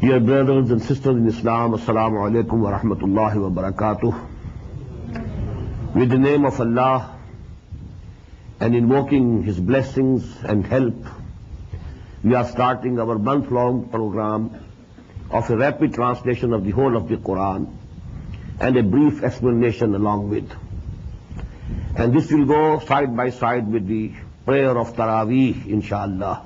Dear brothers and sisters in Islam, Assalamu alaikum wa rahmatullahi wa barakatuh. With the name of Allah and invoking His blessings and help, we are starting our month-long program of a rapid translation of the whole of the Quran and a brief explanation along with. And this will go side by side with the prayer of Taraweeh, inshallah.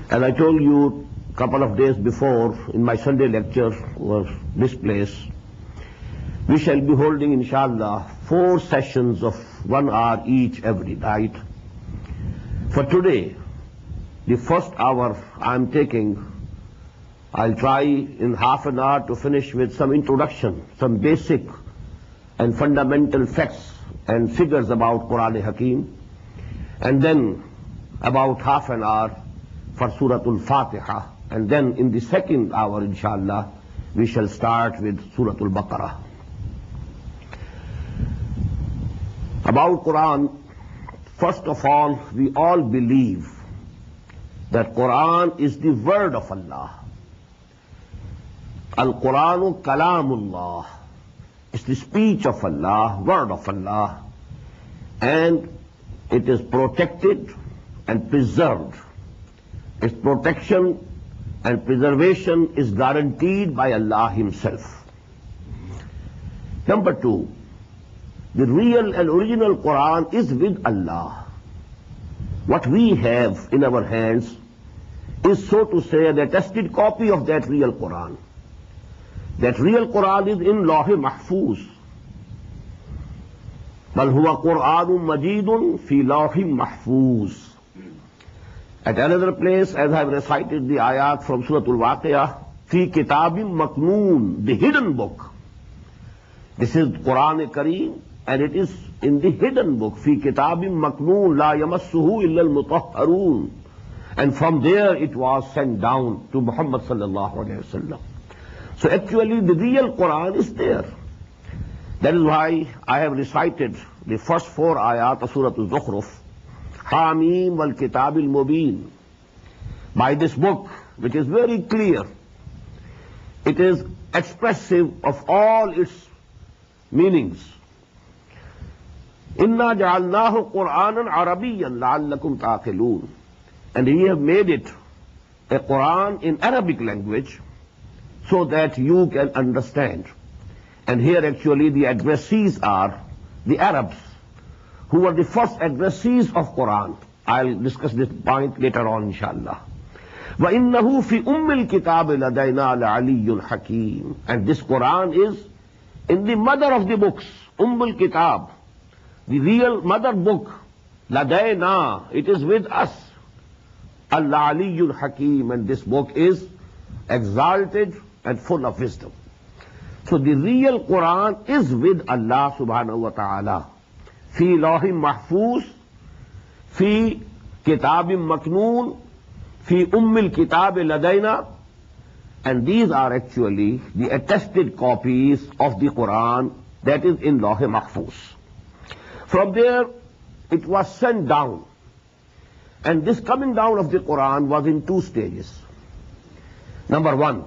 As I told you a couple of days before in my Sunday lecture was this place, we shall be holding inshallah 4 sessions of 1 hour each every night. For today, the first hour I'm taking, I'll try in half an hour to finish with some introduction, some basic and fundamental facts and figures about Quran Hakim, and then about half an hour for Suratul Fatiha. And then in the second hour, inshallah, we shall start with Suratul Baqarah. About Quran, first of all, we all believe that Quran is the word of Allah. Al-Quranu Kalamullah. It's the speech of Allah, word of Allah. And it is protected and preserved. Its protection and preservation is guaranteed by Allah Himself. Number 2, the real and original Quran is with Allah. What we have in our hands is, so to say, the attested copy of that real Quran. That real Quran is in Lawh Mahfuz. Bal huwa Qur'anun Majidun fi Lawh Mahfuz. At another place, as I have recited the ayat from Suratul Waqi'ah, fi Kitabim Maknoon, the hidden book. This is Quran Kareem, and it is in the hidden book, fi Kitabim Maknoon, la yamassuhu illa al-mutahharun. And from there it was sent down to Muhammad sallallahu alayhi wa sallam. So actually the real Quran is there. That is why I have recited the first 4 ayat of Surah Al-Zukhruf, Hamim wal Kitab al-Mubin. By this book, which is very clear, it is expressive of all its meanings. Inna ja'alnahu Qur'anan Arabiyyan la'allakum ta'qilun. And we have made it a Quran in Arabic language so that you can understand. And here actually the addressees are the Arabs, who were the first addressees of Quran. I'll discuss this point later on, inshallah. وَإِنَّهُ فِي أُمِّ الْكِتَابِ لَدَيْنَا لَعَلِيٌّ حَكِيمٌ. And this Quran is in the mother of the books, Kitab, the real mother book, لَدَيْنَا, it is with us, Al-Aliyyul Hakim, and this book is exalted and full of wisdom. So the real Quran is with Allah subhanahu wa ta'ala. Fi Lawhim Mahfuz, Fi Kitabim Maknoon, Fi Ummil Kitab Ladayna. And these are actually the attested copies of the Quran that is in Lawh Mahfuz. From there it was sent down. And this coming down of the Quran was in 2 stages. Number 1,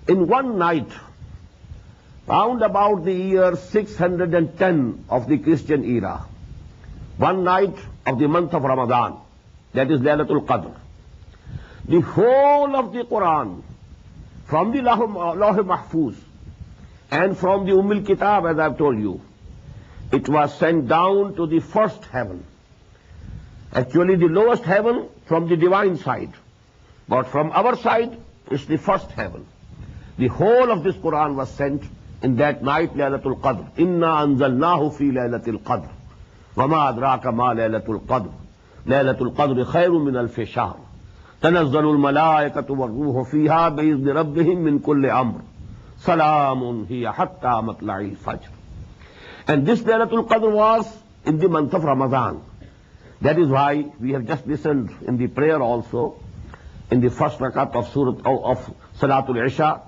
in one night, round about the year 610 of the Christian era, one night of the month of Ramadan, that is Laylatul Qadr, the whole of the Quran, from the Lawh Mahfuz and from the Kitab, as I have told you, it was sent down to the first heaven. Actually the lowest heaven from the divine side, but from our side it's the first heaven. The whole of this Quran was sent in that night, Laylatul Qadr. Inna anzalnahu fi Laylatul Qadr. Wama adraka ma Laylatul Qadr. Laylatul Qadr khayrun min alfi shahr. Tanazzalul malaikatu war ruhu fiha bi'izni rabbihim min kulli amr. Salamun hiya hatta matla'il fajr. And this Laylatul Qadr was in the month of Ramadan. That is why we have just listened in the prayer also, in the first rakat of Salatul Isha,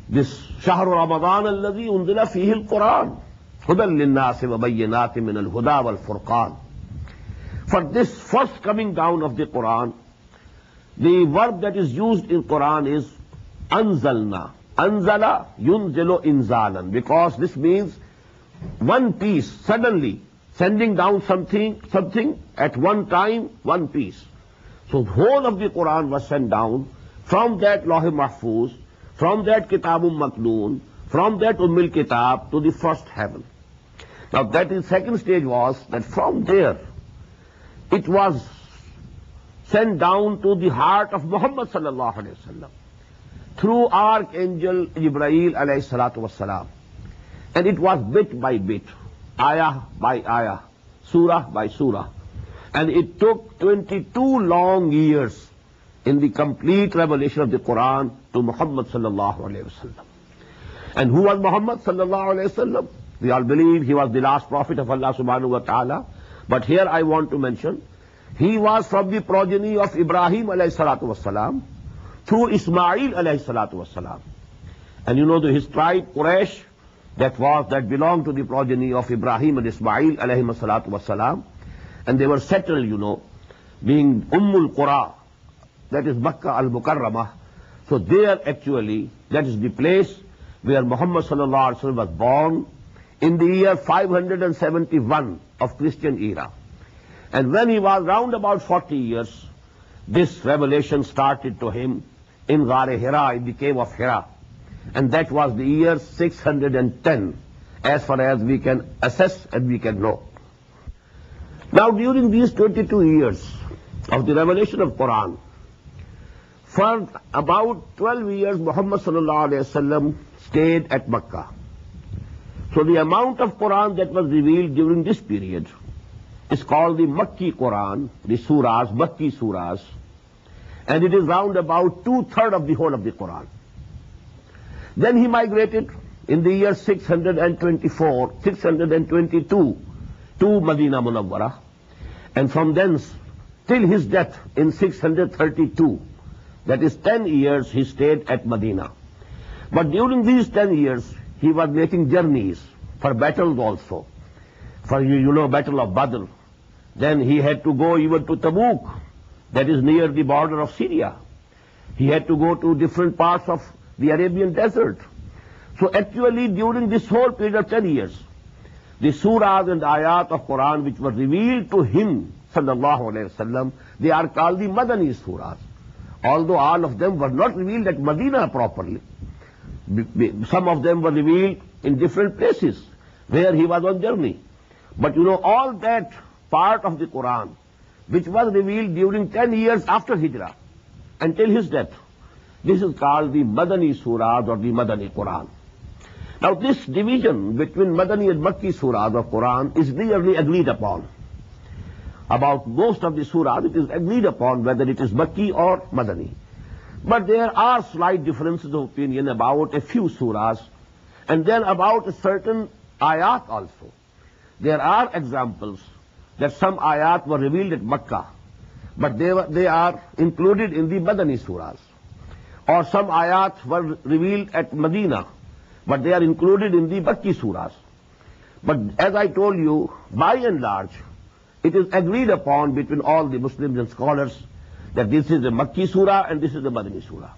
this Shahr Ramadan alladhi unzila fihi al-Quran hudan lin-nas wa bayyinatin min al-huda wal-furqan. For this first coming down of the Quran, The verb that is used in Quran is anzalna. Anzala yunzilu inzalan, because this means one piece, suddenly sending down something at one time, one piece. So the whole of the Quran was sent down from that Lawh Mahfuz, from that Kitabum Maknoon, from that Ummul Kitab to the first heaven. Now that is second stage was that from there it was sent down to the heart of Muhammad sallallahu alaihi wasallam through Archangel Jibreel alayhi salatu wassalam. And it was bit by bit, ayah by ayah, surah by surah. And it took 22 long years in the complete revelation of the Quran to Muhammad sallallahu alayhi wasallam. And who was Muhammad sallallahu alayhi wasallam? We all believe he was the last prophet of Allah subhanahu wa ta'ala. But here I want to mention, he was from the progeny of Ibrahim alayhi salatu wassalam through Ismail alayhi salatu wassalam. And you know his tribe Quraysh, that belonged to the progeny of Ibrahim and Ismail alayhi salatu wassalam. And they were settled, being Ummul Qura, that is Makkah al-Mukarramah. So there actually, that is the place where Muhammad sallallahu alaihi wasallam was born in the year 571 of Christian era. And when he was round about 40 years, this revelation started to him in Ghar-e Hira, in the cave of Hira. And that was the year 610, as far as we can assess and we can know. Now during these 22 years of the revelation of Quran, for about 12 years Muhammad sallallahu alayhi wasallam stayed at Makkah. So the amount of Quran that was revealed during this period is called the Makki Quran, the surahs, Makki surahs, and it is round about 2/3 of the whole of the Quran. Then he migrated in the year 624, 622 to Medina Munawwara, and from thence till his death in 632, that is 10 years he stayed at Medina. But during these 10 years, he was making journeys for battles also. For Battle of Badr. Then he had to go even to Tabuk, that is near the border of Syria. He had to go to different parts of the Arabian desert. So actually during this whole period of 10 years, the surahs and ayat of Quran which were revealed to him, sallallahu alayhi wasallam, they are called the Madani surahs. Although all of them were not revealed at Medina properly. Some of them were revealed in different places where he was on journey. But all that part of the Quran which was revealed during 10 years after Hijrah until his death, this is called the Madani surahs or the Madani Quran. Now this division between Madani and Makki surahs of Quran is nearly agreed upon. About most of the surahs it is agreed upon whether it is Makki or Madani. But there are slight differences of opinion about a few surahs and then about a certain ayat also. There are examples that some ayat were revealed at Makkah, but they are included in the Madani surahs. Or some ayat were revealed at Medina, but they are included in the Makki surahs. But as I told you, by and large, it is agreed upon between all the Muslims and scholars that this is a Makki surah and this is a Madani surah.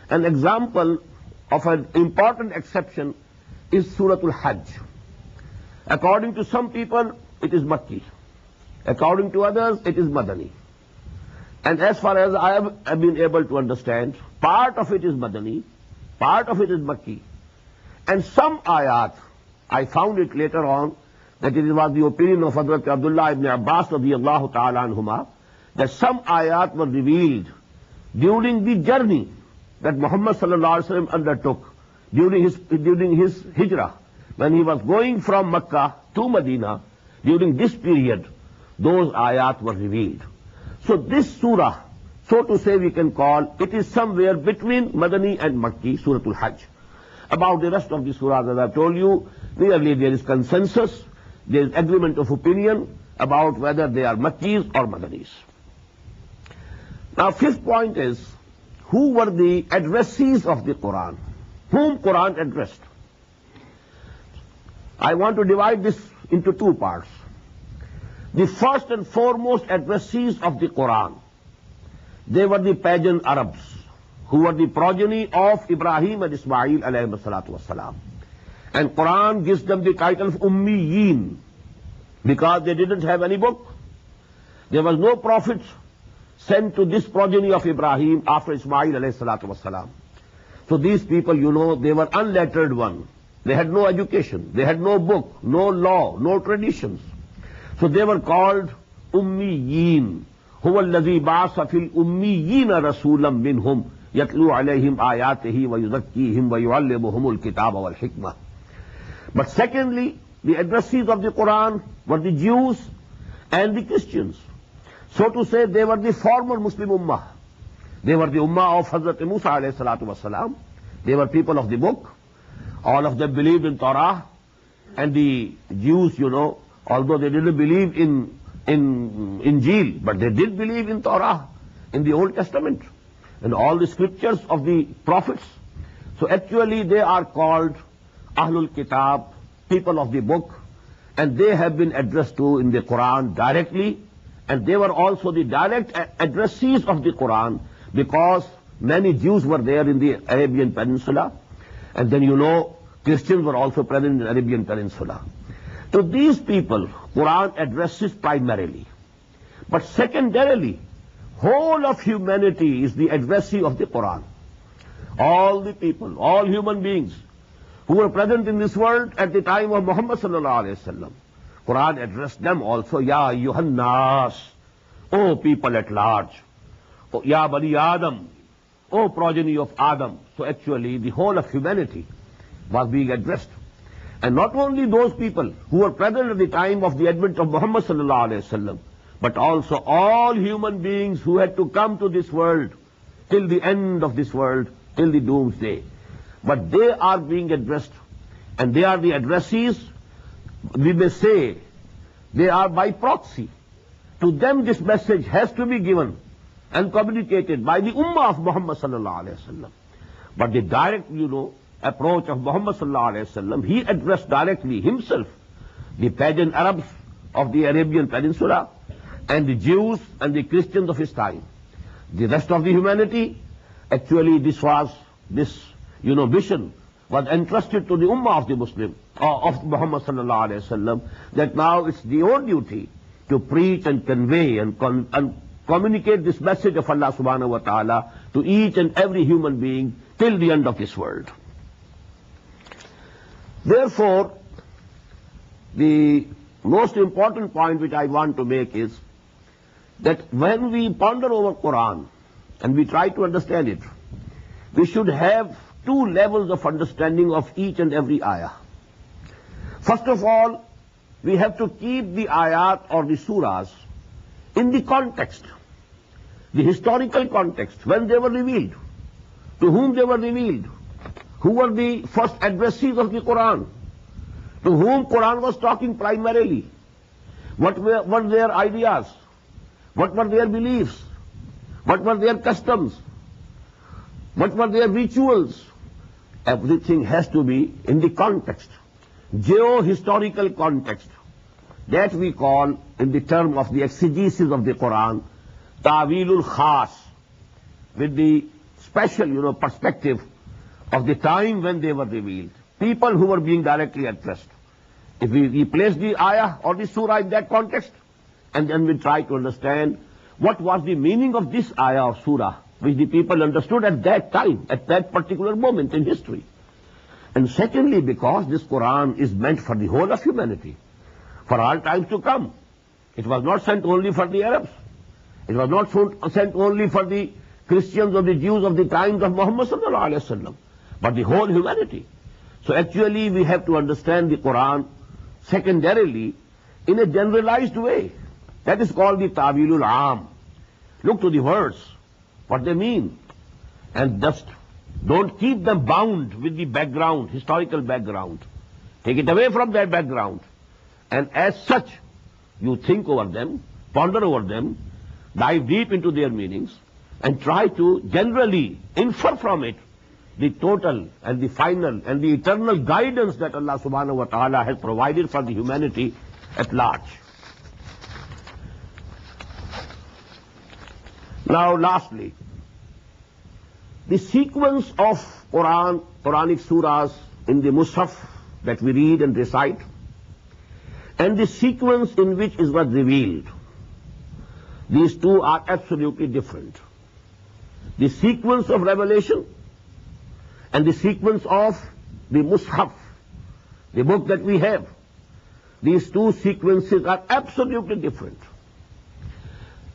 An example of an important exception is Suratul Hajj. According to some people, it is Makki. According to others, it is Madani. And as far as I have been able to understand, part of it is Madani, part of it is Makki. And some ayat, I found it later on, that it was the opinion of Hazrat Abdullah ibn Abbas radiyallahu ta'ala anhuma, that some ayat were revealed during the journey that Muhammad sallallahu alaihi wasallam undertook during his hijrah, when he was going from Makkah to Medina. During this period, those ayat were revealed. So this surah, so to say we can call, it is somewhere between Madani and Makki, Suratul Hajj. About the rest of the surahs, as I told you, nearly there is consensus, there is agreement of opinion about whether they are Makkis or Madanis. Now fifth point is, who were the addressees of the Quran? Whom Quran addressed? I want to divide this into two parts. The first and foremost addressees of the Quran, They were the pagan Arabs, who were the progeny of Ibrahim and Ismail alayhi salatu wassalam. And Quran gives them the title of Ummiyeen, because they didn't have any book. There was no prophet sent to this progeny of Ibrahim after Ismail alayhi salatu wassalam. So these people, you know, they were unlettered one. They had no education, they had no book, no law, no traditions. So they were called Ummiyeen. هو الذي بعث في الأميين رسولا منهم يتلو عليهم آياته ويزكيهم ويعلمهم الكتاب والحكمة. But secondly, the addressees of the Quran were the Jews and the Christians. So to say, they were the former Muslim Ummah. They were the Ummah of Hazrat Musa alayhi salatu wasalam. They were people of the book. All of them believed in Torah. And the Jews, you know, although they didn't believe in Injil, but they did believe in Torah, in the Old Testament, and all the scriptures of the prophets. So actually they are called Ahlul Kitab, people of the book, and they have been addressed to in the Quran directly, and they were also the direct addressees of the Quran, because many Jews were there in the Arabian Peninsula, and then you know Christians were also present in the Arabian Peninsula. To these people, Quran addresses primarily. But secondarily, whole of humanity is the addressee of the Quran. All the people, all human beings who were present in this world at the time of Muhammad sallallahu alaihi wasallam, Quran addressed them also, Ya ayyuhan nas, O people at large, O Ya bani Adam, O progeny of Adam. So actually the whole of humanity was being addressed. And not only those people who were present at the time of the advent of Muhammad sallallahu alaihi wasallam, but also all human beings who had to come to this world till the end of this world, till the doomsday. But they are being addressed, and they are the addressees. We may say they are by proxy. To them this message has to be given and communicated by the Ummah of Muhammad sallallahu alaihi wasallam. But the direct, you know, approach of Muhammad sallallahu alaihi wasallam, he addressed directly himself the pagan Arabs of the Arabian Peninsula and the Jews and the Christians of his time. The rest of the humanity, actually this mission was entrusted to the Ummah of the Muslim, of Muhammad sallallahu alaihi wasallam, that now it's the own duty to preach and convey and communicate this message of Allah subhanahu wa ta'ala to each and every human being till the end of this world. Therefore, the most important point which I want to make is that when we ponder over Quran and we try to understand it, we should have two levels of understanding of each and every ayah. First of all, we have to keep the ayat or the surahs in the context, the historical context, when they were revealed, to whom they were revealed, who were the first addressees of the Quran, to whom Quran was talking primarily, what were their ideas, what were their beliefs, what were their customs, what were their rituals. Everything has to be in the context, geo-historical context. That we call, in the term of the exegesis of the Quran, ta'wilul khas, with the special, perspective of the time when they were revealed, people who were being directly addressed. If we place the ayah or the surah in that context, and then we try to understand what was the meaning of this ayah or surah, which the people understood at that time, at that particular moment in history. And secondly, because this Quran is meant for the whole of humanity, for all times to come. It was not sent only for the Arabs. It was not sent only for the Christians or the Jews of the times of Muhammad sallallahu alaihi wasallam, but the whole humanity. So actually we have to understand the Quran secondarily in a generalized way. That is called the Ta'wilul Aam. Look to the words, what they mean, and just don't keep them bound with the background, historical background. Take it away from that background. And as such, you think over them, ponder over them, dive deep into their meanings, and try to generally infer from it the total and the final and the eternal guidance that Allah subhanahu wa ta'ala has provided for the humanity at large. Now, lastly, the sequence of Quranic surahs in the Mus'haf that we read and recite, and the sequence in which it was revealed, these two are absolutely different. The sequence of revelation and the sequence of the Mus'haf, the book that we have, these two sequences are absolutely different.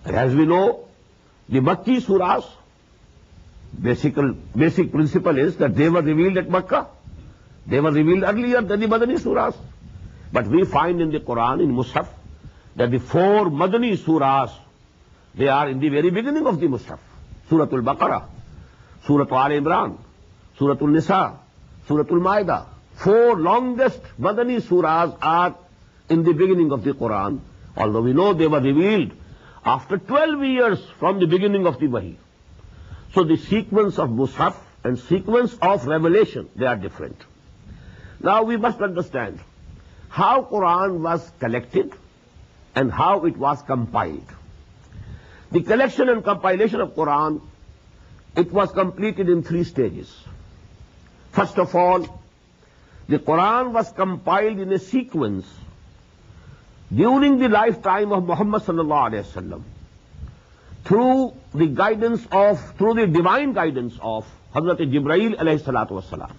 As we know, the Makki surahs, basic principle is that they were revealed at Makkah. They were revealed earlier than the Madani surahs. But we find in the Quran, in Mus'haf, that the four Madani surahs, they are in the very beginning of the Mus'haf. Suratul Baqarah, Suratul Al Imran, Suratul Nisa, Suratul Ma'idah. Four longest Madani surahs are in the beginning of the Quran, although we know they were revealed after 12 years from the beginning of the Wahi. So the sequence of Mus'haf and sequence of revelation, they are different. Now we must understand how Quran was collected and how it was compiled. The collection and compilation of Quran, it was completed in 3 stages. First of all, the Quran was compiled in a sequence during the lifetime of Muhammad sallallahu alaihi wasallam, through the divine guidance of Hazrat Jibreel alayhi salatu wasalam.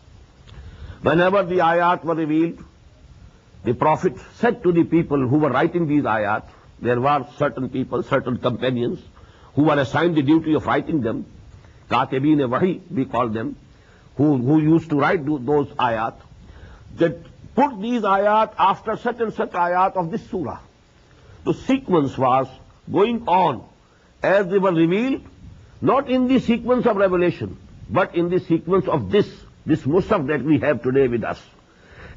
Whenever the ayat were revealed, the Prophet said to the people who were writing these ayat, there were certain people, certain companions, who were assigned the duty of writing them, Katibin-e-Wahi, we call them, who used to write those ayat, that put these ayat after such and such ayat of this surah. The sequence was going on as they were revealed, not in the sequence of revelation, but in the sequence of this Mus'haf that we have today with us.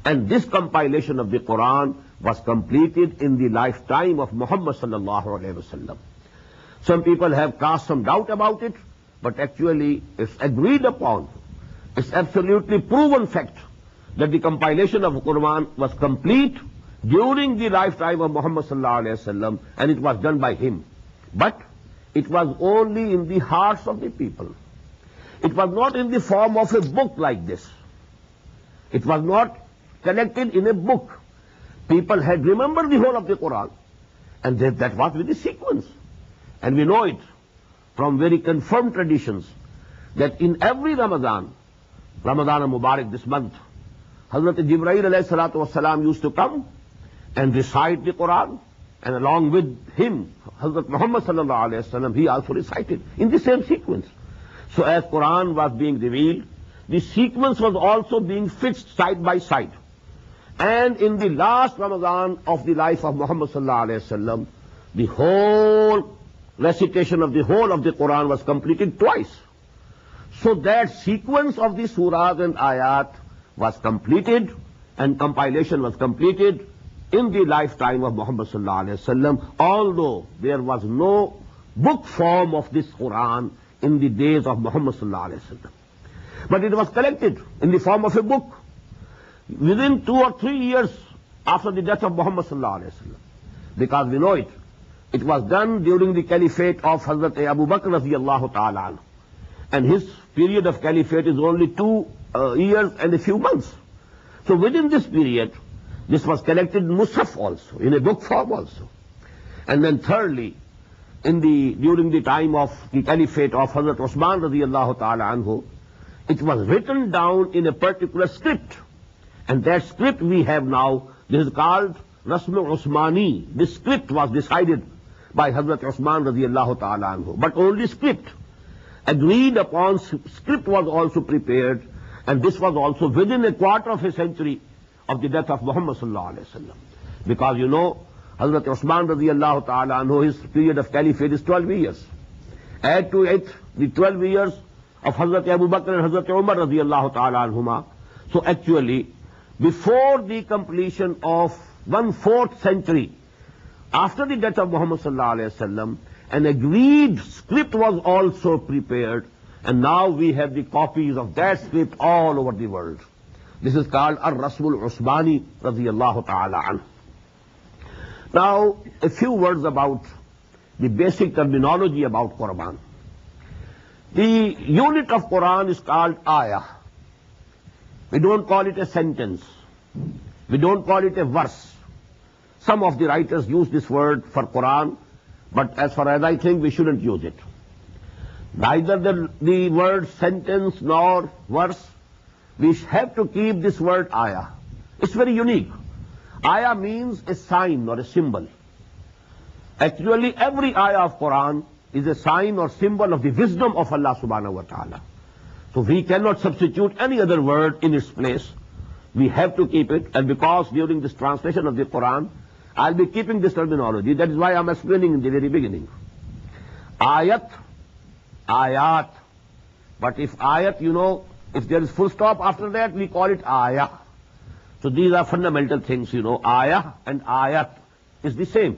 And this compilation of the Quran was completed in the lifetime of Muhammad sallallahu alaihi wasallam. Some people have cast some doubt about it, but actually it's agreed upon. It's absolutely proven fact that the compilation of the Quran was complete during the lifetime of Muhammad sallallahu alaihi wasallam, and it was done by him. But it was only in the hearts of the people. It was not in the form of a book like this. It was not collected in a book. People had remembered the whole of the Quran, and that was with the sequence. And we know it from very confirmed traditions that in every Ramadan al-Mubarak, this month, Hazrat Jibreel alayhi salatu wasalam used to come and recite the Quran, and along with him, Hazrat Muhammad sallallahu alayhi wasallam, he also recited in the same sequence. So as Quran was being revealed, the sequence was also being fixed side by side. And in the last Ramadan of the life of Muhammad sallallahu alayhi wasallam, the whole recitation of the whole of the Quran was completed twice. So that sequence of the surahs and ayat was completed, and compilation was completed in the lifetime of Muhammad sallallahu alaihi wasallam, although there was no book form of this Quran in the days of Muhammad sallallahu alaihi wasallam. But it was collected in the form of a book within 2 or 3 years after the death of Muhammad sallallahu alaihi wasallam. Because we know it. It was done during the caliphate of Hazrat Abu Bakr radiyallahu ta'ala anhu. And his period of caliphate is only 2 years and a few months. So within this period, this was collected in Mus'haf also, in a book form also. And then thirdly, during the time of the caliphate of Hazrat Usman radiyallahu ta'ala anhu, it was written down in a particular script. And that script we have now, this is called Rasm-e Usmani. This script was decided by Hazrat Usman radiyallahu ta'ala anhu. But only script. Agreed upon script was also prepared, and this was also within a quarter of a century of the death of Muhammad sallallahu alaihi wasallam. Because you know, Hazrat Usman radiyallahu ta'ala anhu, his period of caliphate is 12 years. Add to it the 12 years of Hazrat Abu Bakr and Hazrat Umar radiyallahu ta'ala anhuma. So actually, before the completion of 1/4 century, after the death of Muhammad sallallahu alaihi wasallam, an agreed script was also prepared, and now we have the copies of that script all over the world. This is called Ar-Rasmul Usmani radiyallahu ta'ala anhu. Now, a few words about the basic terminology about Quran. The unit of Quran is called ayah. We don't call it a sentence. We don't call it a verse. Some of the writers use this word for Quran, but as far as I think, we shouldn't use it. Neither the word sentence nor verse. We have to keep this word ayah. It's very unique. Ayah means a sign or a symbol. Actually, every ayah of Quran is a sign or symbol of the wisdom of Allah subhanahu wa ta'ala. So we cannot substitute any other word in its place. We have to keep it, and because during this translation of the Quran, I'll be keeping this terminology. That is why I'm explaining in the very beginning. Ayat, ayat. But if ayat, if there is full stop after that, we call it ayah. So these are fundamental things, Ayah and ayat is the same.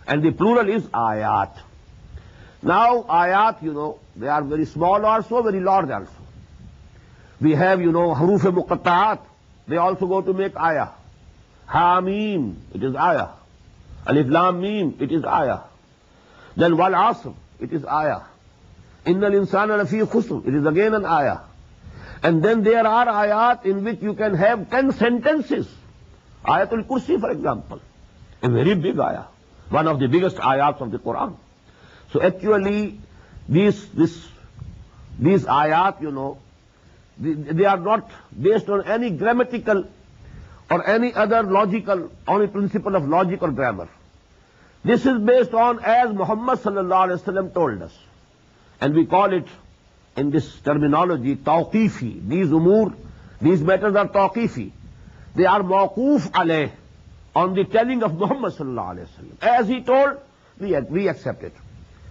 And the plural is ayat. Now, ayat, they are very small also, very large also. We have, haruf muqatta'at. They also go to make ayah. Hamim, it is ayah. Alif lam mim, it is ayah. Then wal asr, it is ayah. Innal insana lafi khusr, it is again an ayah. And then there are ayat in which you can have 10 sentences. Ayatul Kursi, for example, a very big ayah, one of the biggest ayats of the Quran. So actually, these ayat, they are not based on any grammatical or any other logical, on a principle of logic or grammar. This is based on as Muhammad sallallahu alaihi wasallam told us. And we call it, in this terminology, tawqifi. These matters are tawqifi. They are mawquf alayh, on the telling of Muhammad sallallahu alaihi wasallam. As he told, we accept it.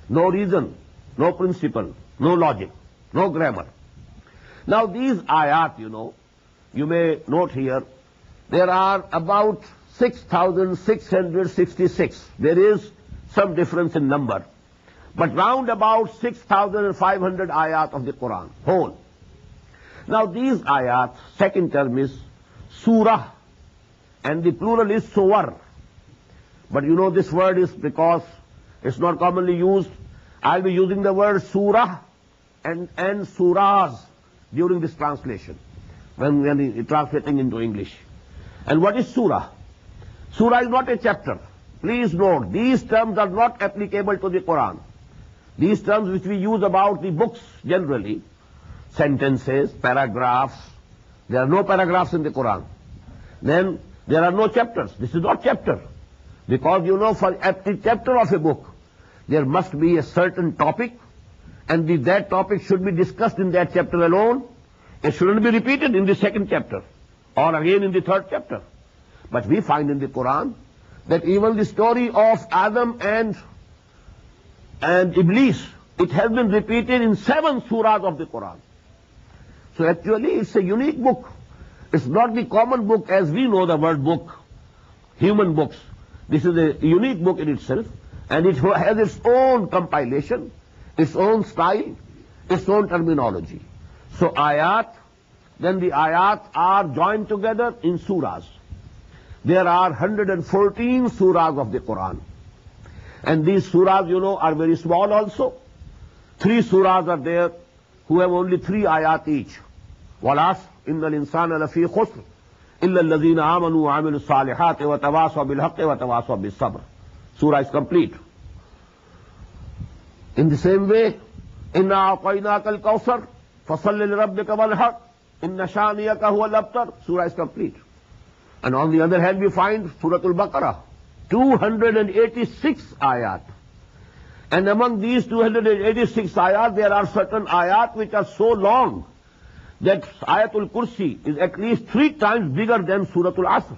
No reason, no principle, no logic, no grammar. Now these ayat, you may note here, there are about 6,666. There is some difference in number. But round about 6,500 ayat of the Quran, whole. Now these ayat, second term is surah, and the plural is suwar. But this word is, because it's not commonly used, I'll be using the word surah and surahs during this translation, when translating into English. And what is surah? Surah is not a chapter. Please note, these terms are not applicable to the Quran. These terms which we use about the books generally, sentences, paragraphs, there are no paragraphs in the Quran. Then there are no chapters. This is not chapter. Because for every chapter of a book, there must be a certain topic, and that topic should be discussed in that chapter alone. It shouldn't be repeated in the second chapter, or again in the third chapter. But we find in the Quran that even the story of Adam and Iblis, it has been repeated in 7 surahs of the Quran. So actually it's a unique book. It's not the common book as we know the word book, human books. This is a unique book in itself, and it has its own compilation, its own style, its own terminology. So ayat, then the ayat are joined together in surahs. There are 114 surahs of the Quran. And these surahs, are very small also. 3 surahs are there who have only 3 ayat each. وَالْعَصْرِ إِنَّ الْإِنسَانَ لَفِي خُسْرٍ إِلَّا الَّذِينَ آمَنُوا وَعَمِلُوا الصَّالِحَاتِ وَتَوَاصَوْا بِالْحَقِّ وَتَوَاصَوْا بِالصَّبْرِ. Surah is complete. In the same way, إِنَّا أَعْطَيْنَاكَ الْكَوْثَرَ فَصَلِّ لِرَبِّكَ وَانْحَرْ إِنَّ شَانِئَكَ هُوَ الْأَبْتَرُ. Surah is complete. And on the other hand, we find Surah Al-Baqarah, 286 ayat. And among these 286 ayat, there are certain ayat which are so long that Ayatul Kursi is at least 3 times bigger than Surah Al-Asr.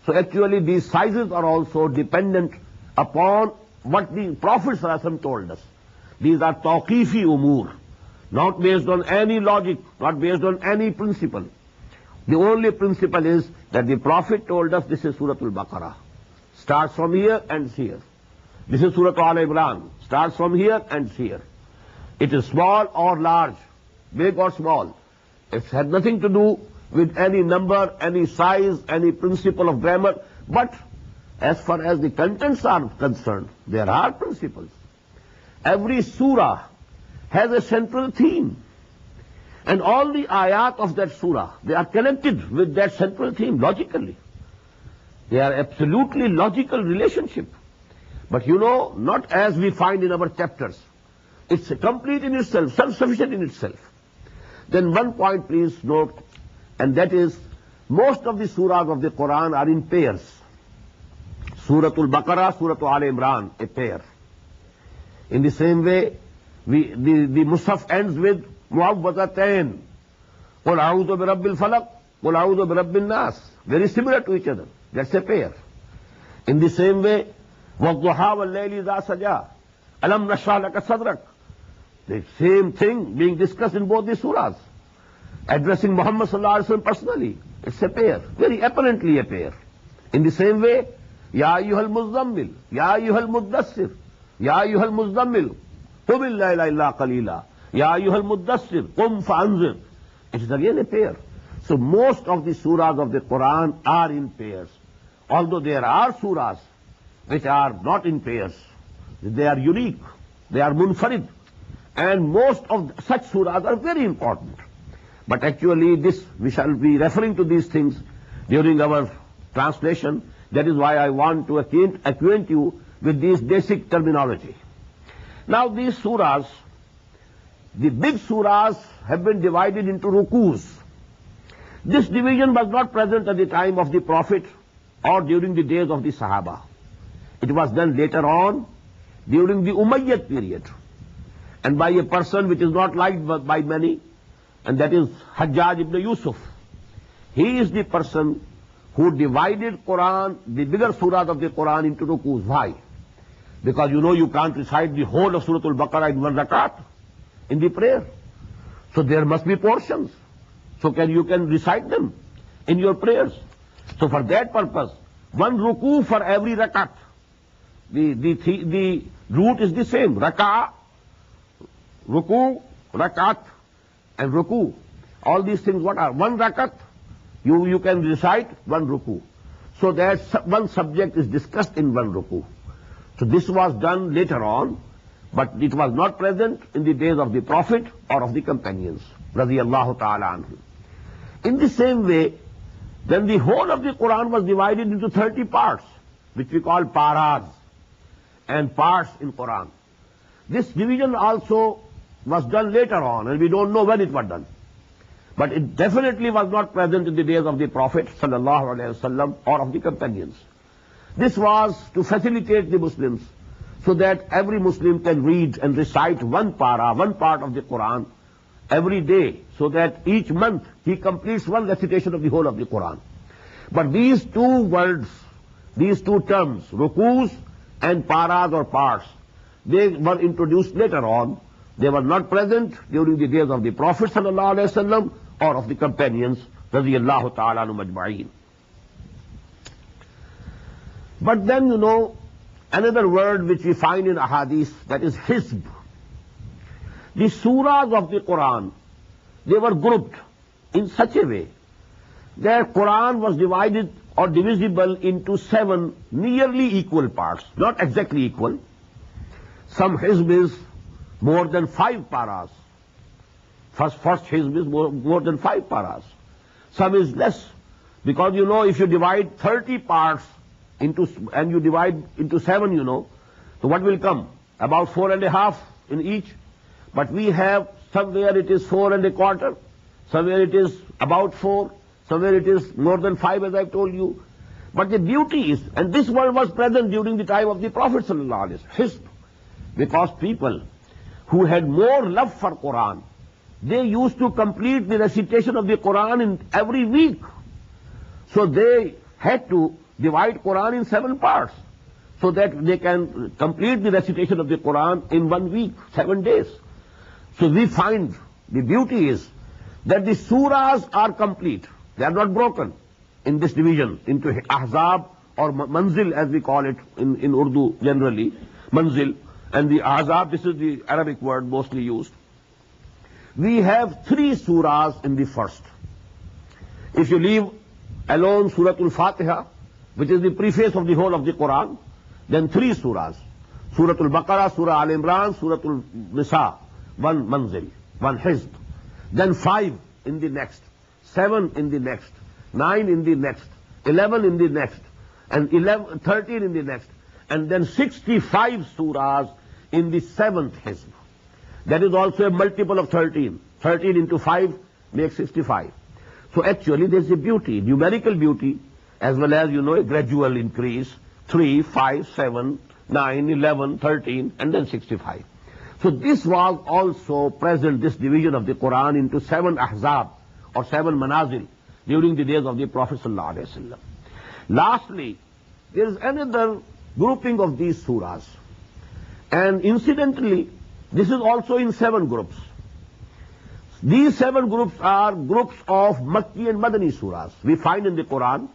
So actually these sizes are also dependent upon what the Prophet ﷺ told us. These are tawqifi umur, not based on any logic, not based on any principle. The only principle is that the Prophet told us this is Surah Al-Baqarah. Starts from here and here. This is Surah Al-Imran. Starts from here and here. It is small or large, big or small. It has nothing to do with any number, any size, any principle of grammar. But as far as the contents are concerned, there are principles. Every surah has a central theme. And all the ayat of that surah, they are connected with that central theme logically. They are absolutely logical relationship. But you know, not as we find in our chapters. It's complete in itself, self-sufficient in itself. Then one point please note, and that is, most of the surahs of the Quran are in pairs. Suratul Baqarah, Suratul Al Imran, a pair. In the same way, the Musaf ends with Mu'awwazatayn. Qul a'udhu bi rabbil falaq, Qul a'udhu bi rabbin nas. Very similar to each other. That's a pair. In the same way, وَالضُّحَى وَاللَّيْلِ إِذَا سَجَى أَلَمْ نَشْرَحْ لَكَ صَدْرَكَ. The same thing being discussed in both the surahs, addressing Muhammad sallallahu alaihi wasallam personally. It's a pair, very apparently a pair. In the same way, Ya ayyuhal muzammil, Ya ayyuhal muddassir, Ya ayyuhal muzammil, qum al-layla illa qalila, Ya ayyuhal muddassir, qum fa'anzir. It is again a pair. So most of the surahs of the Quran are in pairs. Although there are surahs which are not in pairs, they are unique, they are munfarid. And most of such surahs are very important. But actually this, we shall be referring to these things during our translation. That is why I want to acquaint you with this basic terminology. Now these surahs, the big surahs have been divided into rukus. This division was not present at the time of the Prophet or during the days of the Sahaba. It was done later on during the Umayyad period, and by a person which is not liked by many, and that is Hajjaj ibn Yusuf. He is the person who divided Quran, the bigger surahs of the Quran, into rukus. Why? Because you know you can't recite the whole of Surah Al-Baqarah in one rakat in the prayer. So there must be portions. So you can recite them in your prayers. So for that purpose, one ruku for every rakat. The root is the same. Raka'ah, ruku, rakat, and ruku. All these things what are? One rakat, you can recite one ruku. So that one subject is discussed in one ruku. So this was done later on, but it was not present in the days of the Prophet or of the companions, radiyallahu ta'ala anhu. In the same way, then the whole of the Quran was divided into 30 parts, which we call paras, and parts in Quran. This division also was done later on, and we don't know when it was done. But it definitely was not present in the days of the Prophet sallallahu alaihi wasallam or of the companions. This was to facilitate the Muslims, so that every Muslim can read and recite one para, one part of the Quran every day, so that each month he completes one recitation of the whole of the Quran. But these two words, these two terms, rukus and paras or parts, they were introduced later on. They were not present during the days of the Prophet sallallahu alaihi wasallam or of the companions radiyallahu ta'ala anhum ajma'in. But then, you know, another word which we find in ahadith, that is hizb. The surahs of the Quran, they were grouped in such a way that Quran was divided or divisible into 7 nearly equal parts, not exactly equal. Some hizb is more than 5 paras. First hizb is more than 5 paras. Some is less, because you know, if you divide 30 parts and you divide into 7, you know, so what will come? About 4.5 in each. But we have, somewhere it is 4.25, somewhere it is about 4, somewhere it is more than 5, as I've told you. But the beauty is, and this word was present during the time of the Prophet sallallahu alaihi wasallam, hizb, because people who had more love for Quran, they used to complete the recitation of the Quran in every week. So they had to divide Quran in 7 parts, so that they can complete the recitation of the Quran in 1 week, 7 days. So we find the beauty is that the surahs are complete. They are not broken in this division into ahzab or manzil, as we call it in Urdu generally, manzil. And the ahzab, this is the Arabic word mostly used. We have 3 surahs in the first. If you leave alone Suratul Fatiha, which is the preface of the whole of the Quran, then 3 surahs. Suratul Baqarah, Surah Al Imran, Suratul Nisa. one manzil, one hizb. Then 5 in the next, 7 in the next, 9 in the next, 11 in the next, and 13 in the next, and then 65 surahs in the 7th hizb. That is also a multiple of 13. 13 into 5 makes 65. So actually there's a beauty, numerical beauty, as well as, a gradual increase, 3, 5, 7, 9, 11, 13, and then 65. So this was also present, this division of the Quran into 7 ahzab, or 7 manazil, during the days of the Prophet ﷺ. Lastly, there is another grouping of these surahs. And incidentally, this is also in 7 groups. These 7 groups are groups of Makki and Madani surahs. We find in the Quran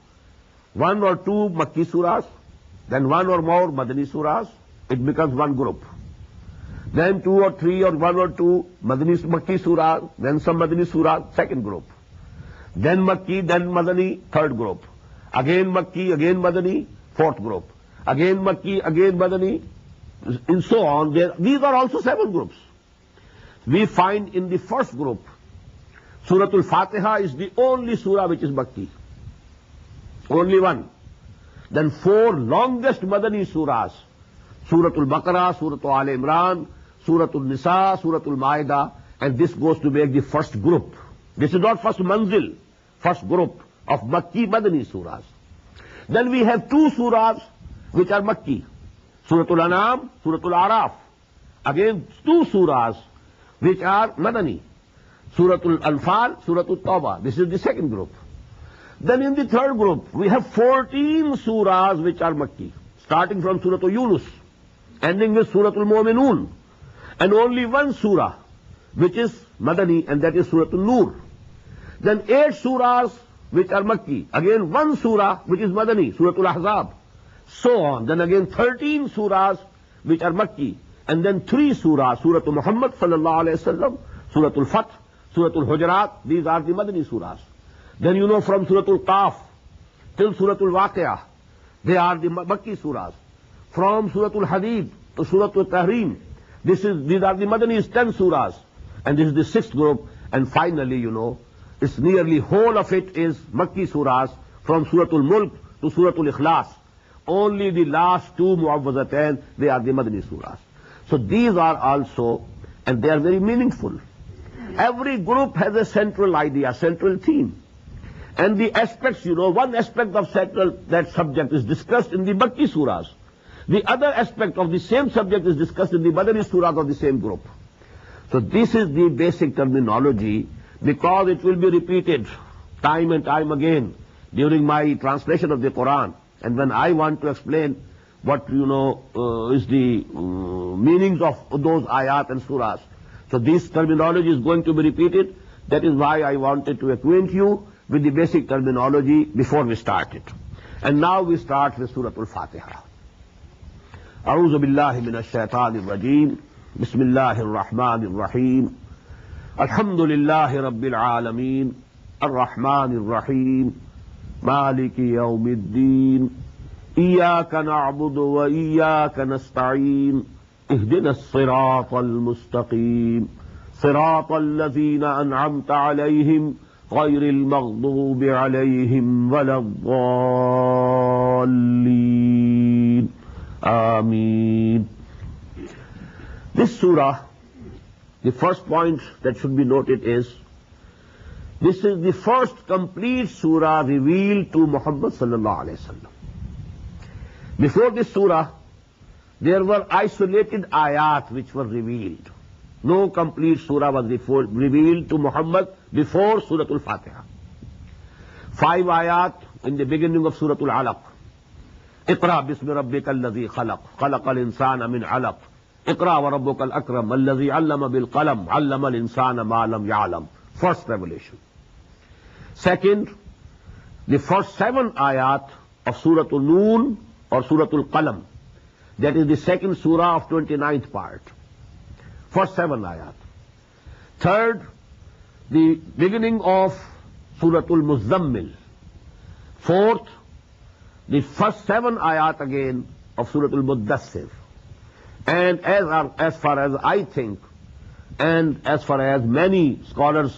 1 or 2 Makki surahs, then 1 or more Madani surahs. It becomes one group. Then 2 or 3 or 1 or 2 Makki surahs, then some Madani surahs, second group. Then Makki, then Madani, third group. Again Makki, again Madani, fourth group. Again Makki, again Madani, and so on. These are also 7 groups. We find in the first group, Surah Al-Fatiha is the only surah which is Makki. Only one. Then 4 longest Madani surahs, Surah Al-Baqarah, Surah Al-Imran, Surah Al-Nisa, Surah Al-Ma'idah, and this goes to make the first group. This is not first manzil, first group of Makki Madani surahs. Then we have 2 surahs which are Makki, Surah Al-An'am, Surah Al-Araf. Again 2 surahs which are Madani, Surah Al-Anfal, Surah Al-Tawbah. This is the second group. Then in the third group, we have 14 surahs which are Makki, starting from Surah Al-Yunus, ending with Surah Al-Mu'minun, and only 1 surah which is Madani, and that is Surah Al-Nur. Then 8 surahs which are Makki, again 1 surah which is Madani, Surah Al-Ahzab, so on. Then again 13 surahs which are Makki, and then 3 surahs, Surah Muhammad sallallahu alayhi wasallam, Surah Al-Fath, Surah Al-Hujurat, these are the Madani surahs. Then from Surah Al-Qaf till Surah Al-Waqi'ah, they are the Makki surahs. From Surah Al-Hadid to Surah Al-Tahrim, these are the Madani's 10 surahs, and this is the 6th group. And finally, it's nearly whole of it is Makki surahs, from Surah Al-Mulk to Surah Al-Ikhlas. Only the last 2 Mu'awwazatain, they are the Madani surahs. So these are also, and they are very meaningful. Every group has a central idea, central theme. And the aspects, one aspect of that subject is discussed in the Makki surahs. The other aspect of the same subject is discussed in the Madani surahs of the same group. So this is the basic terminology, because it will be repeated time and time again during my translation of the Quran. And when I want to explain what, is the meanings of those ayat and surahs, so this terminology is going to be repeated. That is why I wanted to acquaint you with the basic terminology before we start it. And now we start with Surah Al-Fatiha. أعوذ بالله من الشيطان الرجيم بسم الله الرحمن الرحيم الحمد لله رب العالمين الرحمن الرحيم مالك يوم الدين إياك نعبد وإياك نستعين اهدنا الصراط المستقيم صراط الذين أنعمت عليهم غير المغضوب عليهم ولا الضالين آمين. This surah, the first point that should be noted is, this is the first complete surah revealed to Muhammad sallallahu alayhi wa sallam. Before this surah, there were isolated ayat which were revealed. No complete surah was revealed to Muhammad before Surah Al-Fatiha. 5 ayat in the beginning of Surah Al-Alaq. اقرأ باسم ربك الذي خلق خلق الإنسان من علق اقرأ وربك الأكرم الذي علم بالقلم علم الإنسان ما لم يعلم. First revelation. Second, the first 7 ayat of Surah Al-Noon or Surah Al-Qalam. That is the second surah of 29th part. First 7 ayat. Third, the beginning of Surah Al-Muzammil. Fourth, the first 7 ayat again of Surah Al-Muddassir. And as far as I think, And as far as many scholars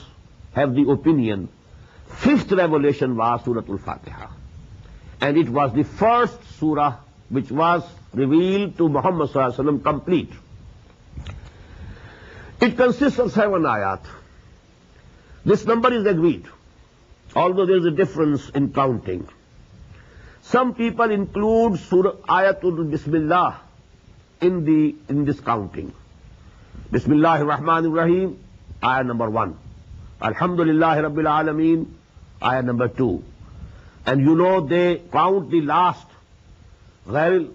have the opinion, fifth revelation was Surah Al-Fatiha. And it was the first surah which was revealed to Muhammad sallallahu alaihi wasallam complete. It consists of 7 ayat. This number is agreed, although there is a difference in counting. Some people include Surah Ayatul Bismillah in this counting. Bismillahir Rahmanir Rahim, ayah number 1. Alhamdulillahi Rabbil Alameen, ayah number 2. And you know they count the last, Ghairil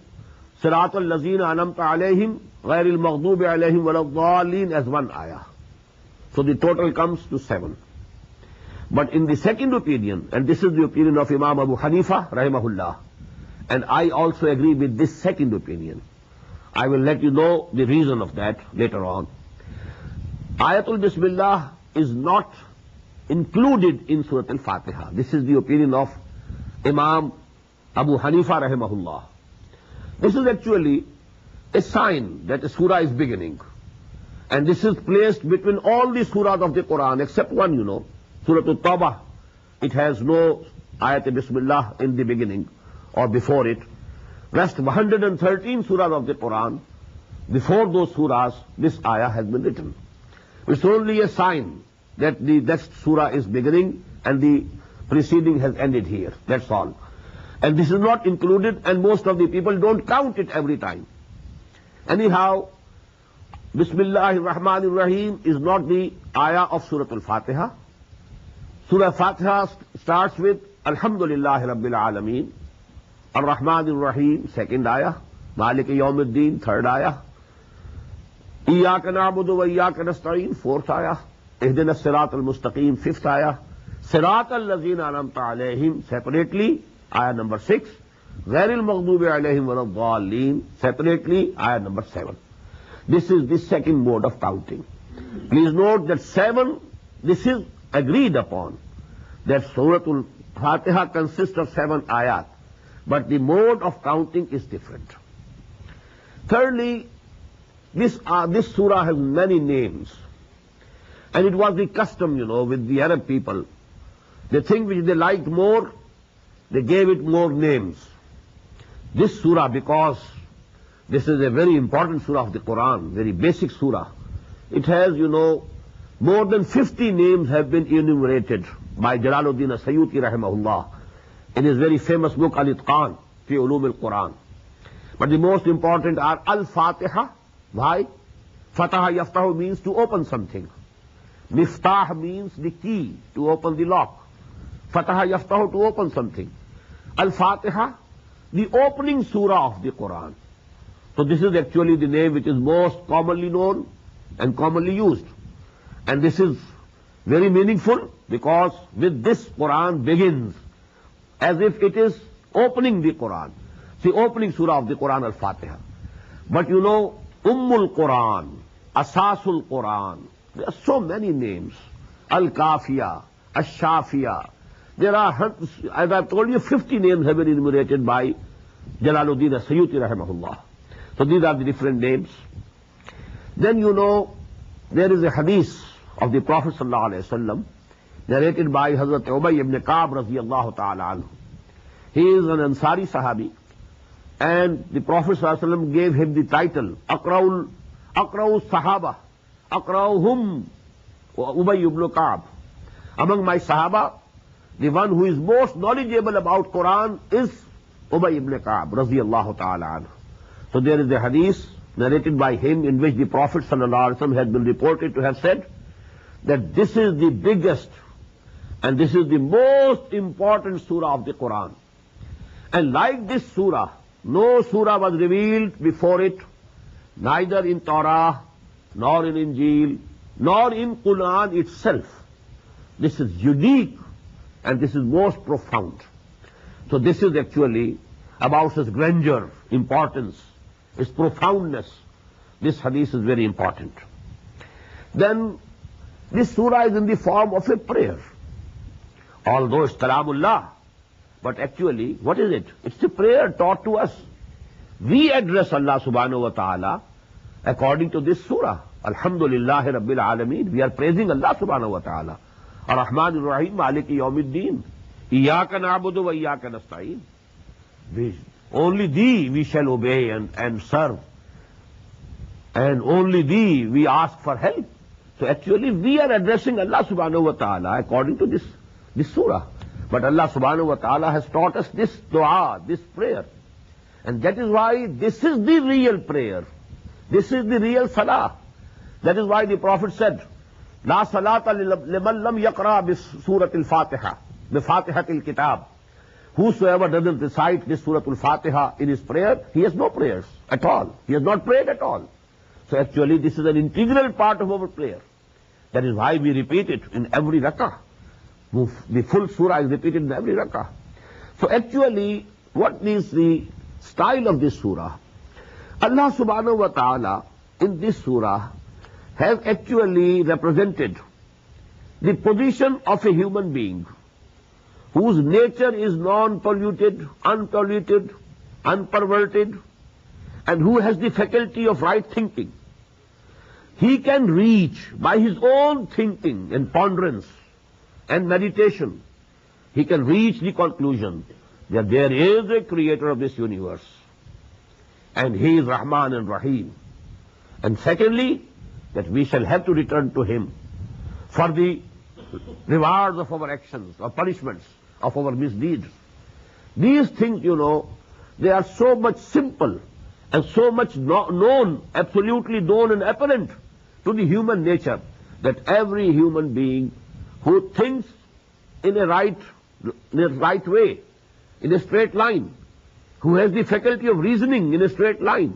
Siratal Lazina Anamta Alayhim, Ghairil Maghdubi Alayhim Waladhdallin as 1 ayah. So the total comes to 7. But in the second opinion, and this is the opinion of Imam Abu Hanifa, rahimahullah, and I also agree with this second opinion. I will let you know the reason of that later on. Ayatul Bismillah is not included in Surah Al-Fatiha. This is the opinion of Imam Abu Hanifa, rahimahullah. This is actually a sign that a surah is beginning. And this is placed between all the surahs of the Quran, except one, you know, Surah At-Tawbah. It has no ayat Bismillah in the beginning or before it. Rest 113 surahs of the Quran, before those surahs, this ayah has been written. It's only a sign that the next surah is beginning and the preceding has ended here. That's all. And this is not included, and most of the people don't count it every time. Anyhow, Bismillahir Rahmanir Rahim is not the ayah of Surah Al-Fatiha. Surah Al-Fatiha starts with Alhamdulillahi Rabbil Alameen, Ar-Rahmanir Rahim, second ayah, Maliki Yawmiddin, third ayah, Iyaka na'budu wa iyaka nasta'in, fourth ayah, Ihdina as-Sirat al-Mustaqim, fifth ayah, Sirat al-Lazina anamta alayhim, separately, ayah number 6, Ghairil Maghdubi alayhim waladhdallin, separately, ayah number 7. This is the second mode of counting. Please note that 7, this is agreed upon, that Surah Al-Fatiha consists of 7 ayat, but the mode of counting is different. Thirdly, this surah has many names, and it was the custom, you know, with the Arab people. The thing which they liked more, they gave it more names. This surah, because this is a very important surah of the Quran, very basic surah, it has, you know, more than 50 names have been enumerated by Jalaluddin As-Suyuti rahimahullah in his very famous book Al-Itqan fi Ulum al-Quran. But the most important are Al-Fatiha. Why? Fataha yaftahu means to open something. Miftah means the key, to open the lock. Fataha yaftahu, to open something. Al-Fatiha, the opening surah of the Quran. So this is actually the name which is most commonly known and commonly used. And this is very meaningful because with this Quran begins as if it is opening the Quran. The opening surah of the Quran, Al-Fatiha. But you know, Ummul Quran, Asasul Quran, there are so many names. Al-Kafiya, Ash-Shafiya. There are, as I've told you, 50 names have been enumerated by Jalaluddin As-Suyuti rahimahullah. So these are the different names. Then you know, there is a hadith of the Prophet sallallahu alaihi wasallam narrated by Hazrat Ubay ibn Ka'b radiyallahu ta'ala anhu. He is an Ansari Sahabi, and the Prophet sallallahu alaihi wasallam gave him the title Aqra'u Sahaba, Aqra'uhum Ubay ibn Ka'b. Among my Sahaba, the one who is most knowledgeable about Quran is Ubay ibn Ka'b radiyallahu ta'ala anhu. So there is a hadith narrated by him in which the Prophet sallallahu alaihi wasallam has been reported to have said that this is the biggest and this is the most important surah of the Quran. And like this surah, no surah was revealed before it, neither in Torah, nor in Injil, nor in Quran itself. This is unique and this is most profound. So this is actually about its grandeur, importance, its profoundness. This hadith is very important. Then this surah is in the form of a prayer. Although it's Kalamullah, but actually, what is it? It's a prayer taught to us. We address Allah subhanahu wa ta'ala according to this surah. Alhamdulillah Rabbil Alameen. We are praising Allah subhanahu wa ta'ala. Ar-Rahman Ar-Rahim, Maliki Yawmiddin. Iyaka na'budu wa iyaka nasta'in. Only thee we shall obey and serve. And only thee we ask for help. So actually we are addressing Allah subhanahu wa ta'ala according to this surah. But Allah subhanahu wa ta'ala has taught us this dua, this prayer. And that is why this is the real prayer. This is the real salah. That is why the Prophet said, La salata liman lam yaqra bis surat al-Fatiha, bi Fatihatil Kitab. Whosoever doesn't recite this Surah Al-Fatiha in his prayer, he has no prayers at all. He has not prayed at all. So actually this is an integral part of our prayer. That is why we repeat it in every rak'ah. The full surah is repeated in every rak'ah. So actually, what is the style of this surah? Allah subhanahu wa ta'ala in this surah has actually represented the position of a human being whose nature is non-polluted, unpolluted, unperverted, and who has the faculty of right thinking. He can reach by his own thinking and ponderance and meditation, he can reach the conclusion that there is a creator of this universe, and he is Rahman and Rahim. And secondly, that we shall have to return to him for the rewards of our actions, or punishments of our misdeeds. These things, they are so much simple and so much known, absolutely known and apparent to the human nature, that every human being who thinks in a right way, in a straight line, who has the faculty of reasoning in a straight line,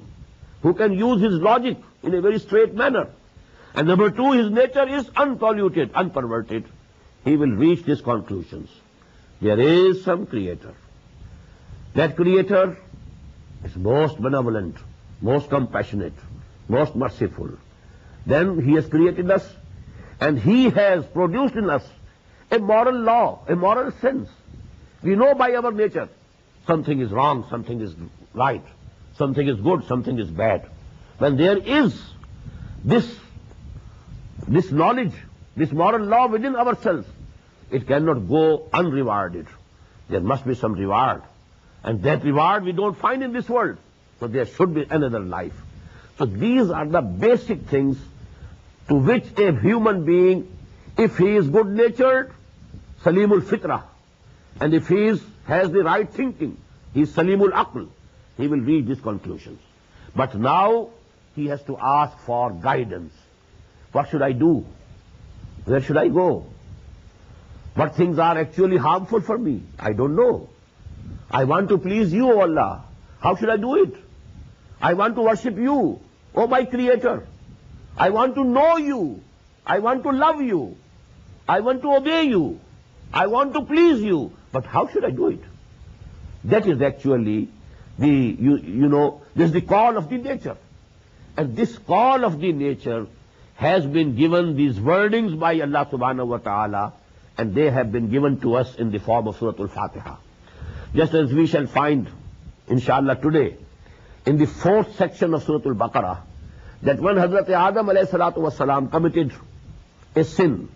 who can use his logic in a very straight manner, and number two, his nature is unpolluted, unperverted, he will reach these conclusions. There is some creator. That creator is most benevolent, most compassionate, most merciful. Then he has created us, and he has produced in us a moral law, a moral sense. We know by our nature something is wrong, something is right, something is good, something is bad. When there is this knowledge, this moral law within ourselves, it cannot go unrewarded. There must be some reward. And that reward we don't find in this world. So there should be another life. So these are the basic things to which a human being, if he is good-natured, Salimul Fitrah, and if he has the right thinking, he is Salimul Aql, he will reach these conclusions. But now he has to ask for guidance. What should I do? Where should I go? What things are actually harmful for me? I don't know. I want to please you, O Allah. How should I do it? I want to worship you, O my Creator. I want to know you. I want to love you. I want to obey you. I want to please you. But how should I do it? That is actually this is the call of the nature. And this call of the nature has been given these wordings by Allah subhanahu wa ta'ala, and they have been given to us in the form of Surah Al-Fatiha. Just as we shall find, inshallah, today, in the 4th section of Surah Al-Baqarah, that when Hazrat Adam alayhi salatu wasalam committed a sin,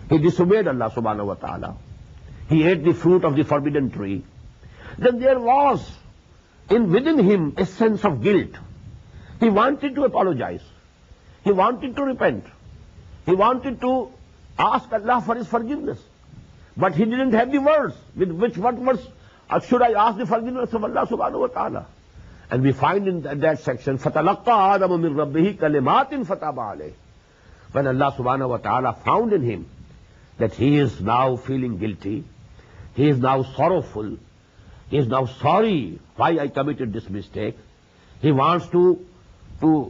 he disobeyed Allah subhanahu wa ta'ala, he ate the fruit of the forbidden tree, then there was within him a sense of guilt. He wanted to apologize. He wanted to repent. He wanted to ask Allah for his forgiveness. But he didn't have the words. With what words should I ask the forgiveness of Allah subhanahu wa ta'ala? And we find in that section, فَتَلَقَّى آدَمُ مِنْ رَبِّهِ كَلِمَاتٍ فَتَابَ عَلَيْهِ. When Allah subhanahu wa ta'ala found in him that he is now feeling guilty, he is now sorrowful, he is now sorry why I committed this mistake, he wants to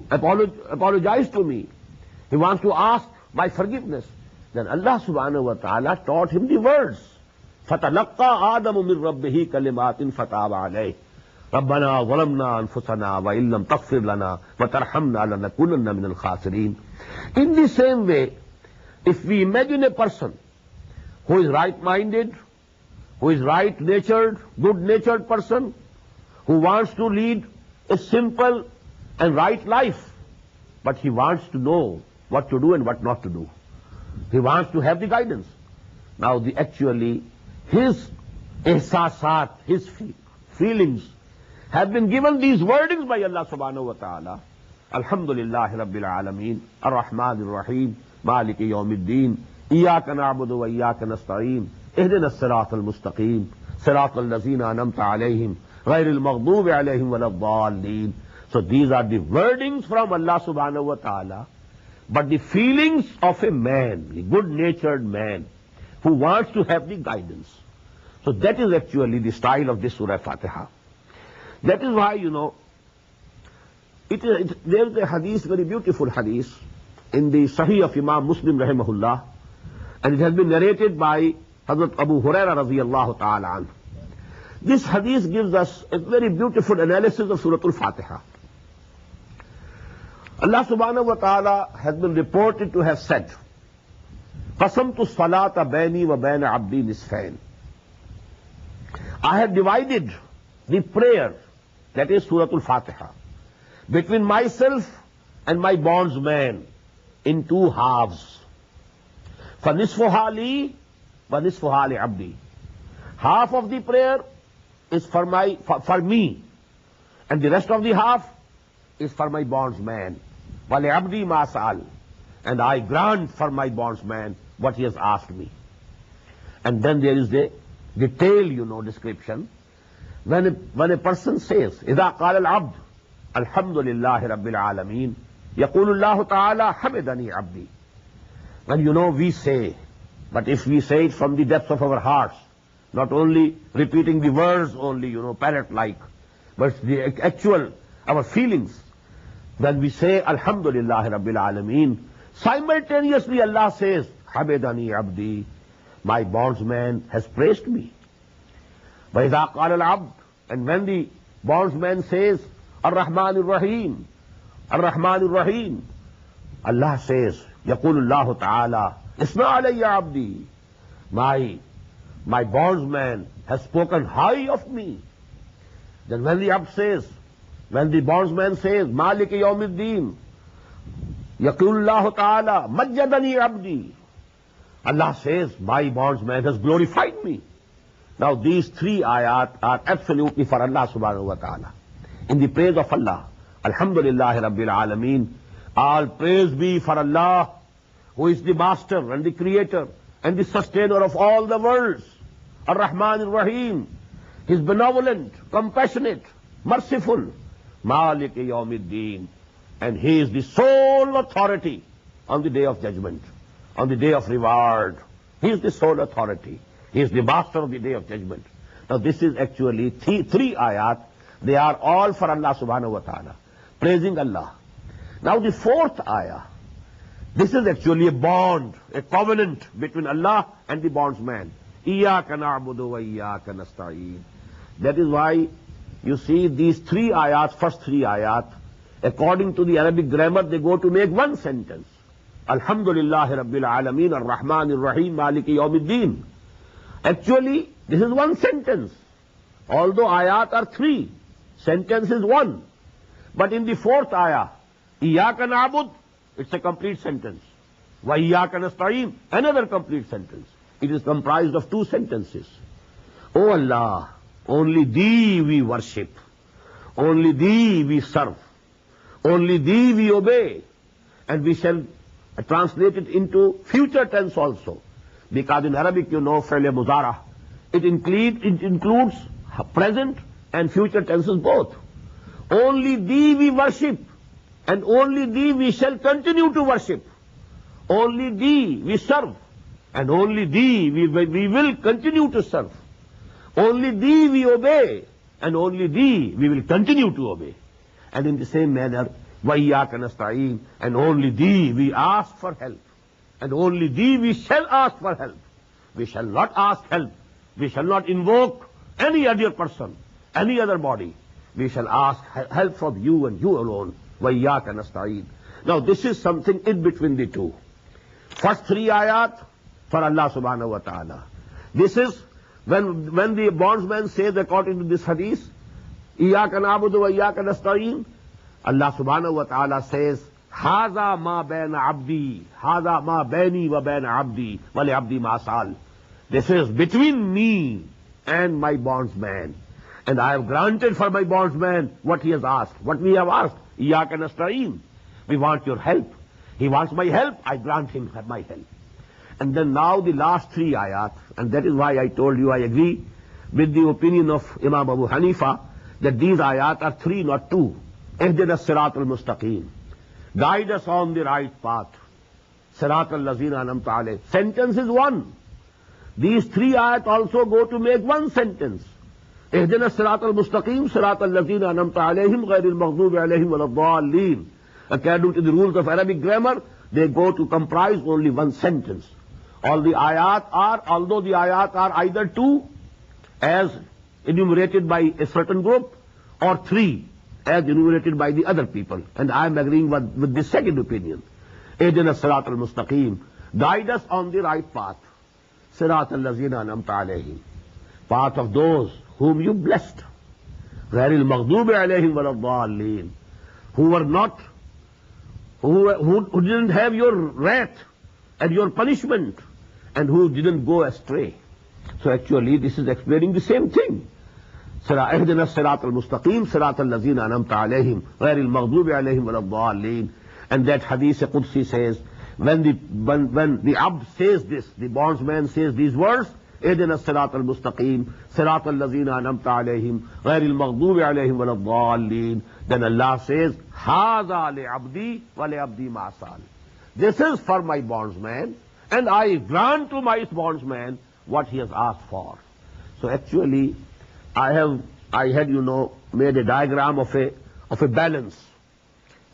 apologize to me, he wants to ask my forgiveness, then Allah subhanahu wa ta'ala taught him the words, فَتَلَقَّى آدَمُ مِنْ رَبِّهِ كَلِمَاتٍ فَتَابَ عَلَيْهِ رَبَّنَا ظَلَمْنَا أَنفُسَنَا وَإِن لَّمْ تَغْفِرْ لَنَا وَتَرْحَمْنَا لَنَكُونَنَّ مِنَ الْخَاسِرِينَ. In the same way, if we imagine a person who is right-minded, who is right-natured, good-natured person, who wants to lead a simple and right life, but he wants to know what to do and what not to do. He wants to have the guidance. Now, actually, his ihsasat, his feelings, have been given these wordings by Allah subhanahu wa ta'ala. Alhamdulillah Rabbil Alameen, Ar-Rahman Ar-Rahim, Maliki Yawmiddin, Iyaka na'budu wa iyaka nasta'een, Ihdina as-sirat al-mustaqim, sirat al-lazina anamta alayhim, ghayr al-maghdubi alayhim wa lad-dallin. So these are the wordings from Allah subhanahu wa ta'ala, but the feelings of a man, a good-natured man, who wants to have the guidance. So that is actually the style of this Surah Fatiha. That is why, there is a hadith, very beautiful hadith, in the Sahih of Imam Muslim rahimahullah, and it has been narrated by Hazrat Abu Huraira radiyallahu ta'ala anhu. This hadith gives us a very beautiful analysis of Surah Al-Fatiha. Allah subhanahu wa ta'ala has been reported to have said, قَسَمْتُ الصَّلَاةَ بَيْنِي وَبَيْنَ عَبْدِي نِصْفَيْنِ. I have divided the prayer, that is Surah Al-Fatiha, between myself and my bondsman in two halves. فَنِصْفُهَا لِي وَنِصْفُهَا لِعَبْدِي. Half of the prayer is for me, and the rest of the half is for my bondsman. وَلِعَبْدِي مَا سَأَلَ. And I grant for my bondsman what he has asked me. And then there is the detailed, description. When a person says, إِذَا قَالَ الْعَبْدُ الْحَمْدُ لِلَّهِ رَبِّ الْعَالَمِينَ يَقُولُ اللَّهُ تَعَالَى حَمِدَنِي عَبْدِي. When we say, but if we say it from the depths of our hearts, not only repeating the words only, parrot-like, but the actual, our feelings, when we say Alhamdulillah Rabbil Alameen, simultaneously Allah says, Hamidani Abdi, my bondsman has praised me. وَإِذَا قَالَ الْعَبْدُ. And when the bondsman says, Ar-Rahman Ar-Rahim, Ar-Rahman Ar-Rahim, Allah says, يَقُولُ اللَّهُ تَعَالَى إِسْمَعْ عَلَيَّ عَبْدِي. My bondsman has spoken high of me. Then when the bondsman says, Maliki Yawmiddin, Yaqulullahu Ta'ala, Majjadani Abdi, Allah says, my bondsman has glorified me. Now these three ayat are absolutely for Allah subhanahu wa ta'ala. In the praise of Allah, Alhamdulillah Rabbil Alameen, all praise be for Allah, who is the master and the creator and the sustainer of all the worlds. Ar-Rahman Ar-Rahim, He is benevolent, compassionate, merciful. Maliki Yawmiddin, and He is the sole authority on the day of judgment, on the day of reward. He is the sole authority. He is the master of the day of judgment. Now this is actually three ayat. They are all for Allah subhanahu wa ta'ala, praising Allah. Now the fourth ayah, this is actually a bond, a covenant between Allah and the bondsman. Iyaka na'budu wa iyaka nasta'een. That is why you see these three ayat, first three ayat, according to the Arabic grammar, they go to make one sentence. Alhamdulillah Rabbil Alameen, Ar-Rahman Ar-Rahim, Maliki Yawmiddin. Actually, this is one sentence. Although ayat are three, sentence is one. But in the fourth ayah, Iyaka na'bud, it's a complete sentence. Wa iyaka nasta'een, another complete sentence. It is comprised of two sentences. O Allah, only Thee we worship, only Thee we serve, only Thee we obey. And we shall translate it into future tense also. Because in Arabic, fi'l mudara, it includes present and future tenses both. Only Thee we worship, and only Thee we shall continue to worship. Only Thee we serve, and only Thee we will continue to serve. Only Thee we obey, and only Thee we will continue to obey. And in the same manner, وَإِيَّاكَ نَسْتَعِينَ, and only Thee we ask for help, and only Thee we shall ask for help. We shall not ask help. We shall not invoke any other person, any other body. We shall ask help from You and You alone. وَإِيَّاكَ نَسْتَعِينَ. Now this is something in between the two. First three ayat for Allah subhanahu wa ta'ala. This is when the bondsman says, according to this hadith, إِيَّاكَ نَعْبُدُ وَإِيَّاكَ نَسْتَعِينَ, Allah subhanahu wa ta'ala says, Haza ma baina abdi, haza ma baini wa baina abdi, wali abdi ma sal. This is between me and my bondsman. And I have granted for my bondsman what he has asked. What we have asked, Iyaka nasta'in. We want your help. He wants my help, I grant him my help. And then now the last three ayat, and that is why I told you I agree with the opinion of Imam Abu Hanifa, that these ayat are three, not two. Ihdina as-sirat al-mustaqim. Guide us on the right path. Sirat al-lazina anamta alayh. Sentence is one. These three ayat also go to make one sentence. Ihdina as-sirat al-mustaqim, sirat al-lazina anamta alayhim, ghayril maghdubi alayhim waladdallin. According to the rules of Arabic grammar, they go to comprise only one sentence. All the ayat are, although the ayat are either two, as enumerated by a certain group, or three, as enumerated by the other people. And I am agreeing with the second opinion. Ihdina as-sirat al-mustaqim. Guide us on the right path. Sirat al-lazina anamta alayhim. Path of those whom you blessed. Ghayril maghdubi alayhim waladdallin. Who were not, who didn't have your wrath and your punishment, and who didn't go astray. So actually this is explaining the same thing. Ihdina as-sirat al-mustaqim, sirat al-lazina anamta alayhim, ghayril maghdubi alayhim waladdallin. And that hadith Qudsi says, when the abd says this, the bondsman says these words, Ihdina as-sirat al-mustaqim, sirat al-lazina anamta alayhim, ghayril maghdubi alayhim waladdallin, then Allah says, Haza li abdi wa li abdi ma sal. This is for my bondsman, and I grant to my bondsman what he has asked for. So actually, I had, made a diagram of a balance.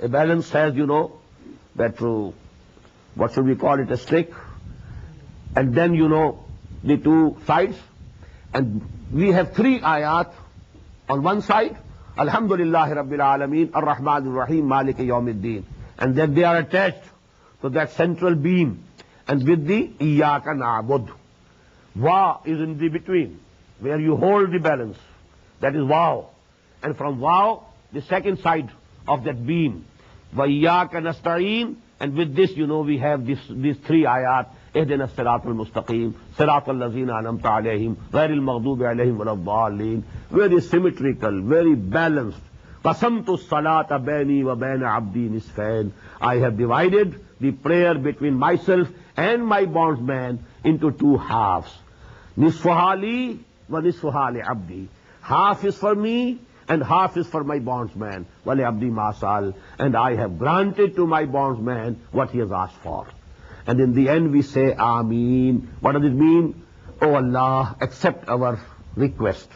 A balance has, that, what should we call it, a stick, and then, the two sides, and we have three ayat on one side, Alhamdulillahi Rabbil Alameen, Ar-Rahman Ar-Rahim, Malik Yawmiddin, and then they are attached to that central beam, and with the Iyaka Na'bud. Wa is in the between, where you hold the balance. That is Waw. And from Waw, the second side of that beam, Wa Iyaka Nasta'in, and with this, we have these three ayat, Ihdina as-sirat al-mustaqim, sirat al-lazina anamta alayhim, ghayril maghdubi alayhim waladdallin. Very symmetrical, very balanced. Qasamtu as-salata bayni wa bayna abdi nisfain. I have divided the prayer between myself and my bondsman into two halves. Nisfuha li wa nisfuha li abdi. Half is for me and half is for my bondsman. Wa li abdi ma sal. And I have granted to my bondsman what he has asked for. And in the end we say, Ameen. What does it mean? Oh Allah, accept our request.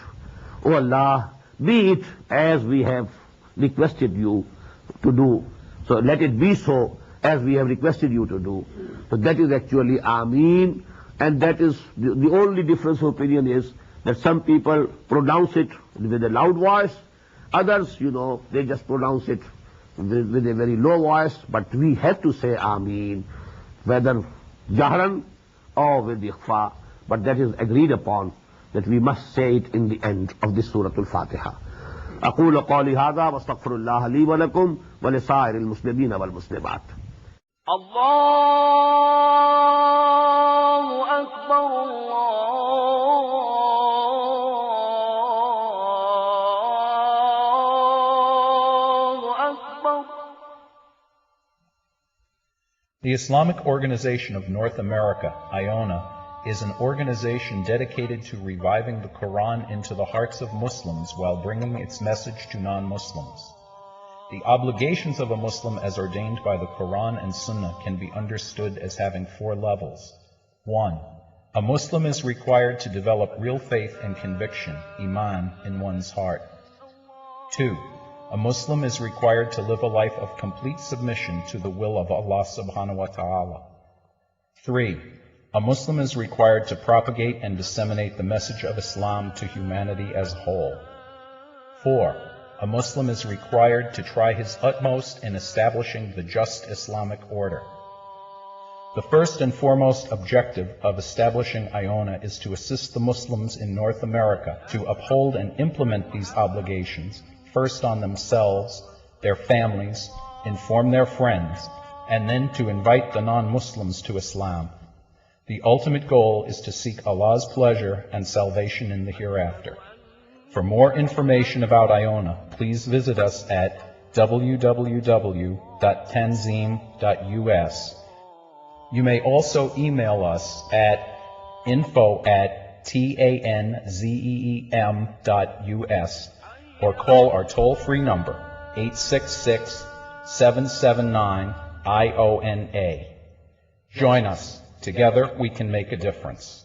Oh Allah, be it as we have requested you to do. So let it be so as we have requested you to do. So that is actually Ameen. And that is, the only difference of opinion is that some people pronounce it with a loud voice. Others, they just pronounce it with a very low voice. But we have to say Ameen, whether Jahran or with Ikhfa, but that is agreed upon that we must say it in the end of this Surah Al-Fatiha. أقول قولي هذا واستغفر الله لي ولكم ولسائر المسلمين والمسلمات. الله أكبر الله أكبر. The Islamic Organization of North America, IONA, is an organization dedicated to reviving the Quran into the hearts of Muslims while bringing its message to non-Muslims. The obligations of a Muslim as ordained by the Quran and Sunnah can be understood as having four levels. 1. A Muslim is required to develop real faith and conviction, Iman, in one's heart. 2. A Muslim is required to live a life of complete submission to the will of Allah subhanahu wa ta'ala. 3. A Muslim is required to propagate and disseminate the message of Islam to humanity as a whole. 4. A Muslim is required to try his utmost in establishing the just Islamic order. The first and foremost objective of establishing IONA is to assist the Muslims in North America to uphold and implement these obligations, first on themselves, their families, inform their friends, and then to invite the non-Muslims to Islam. The ultimate goal is to seek Allah's pleasure and salvation in the hereafter. For more information about Iona, please visit us at www.tanzeem.us. You may also email us at info@tanzeem.us or call our toll-free number 866-779-IONA. Join us. Together we can make a difference.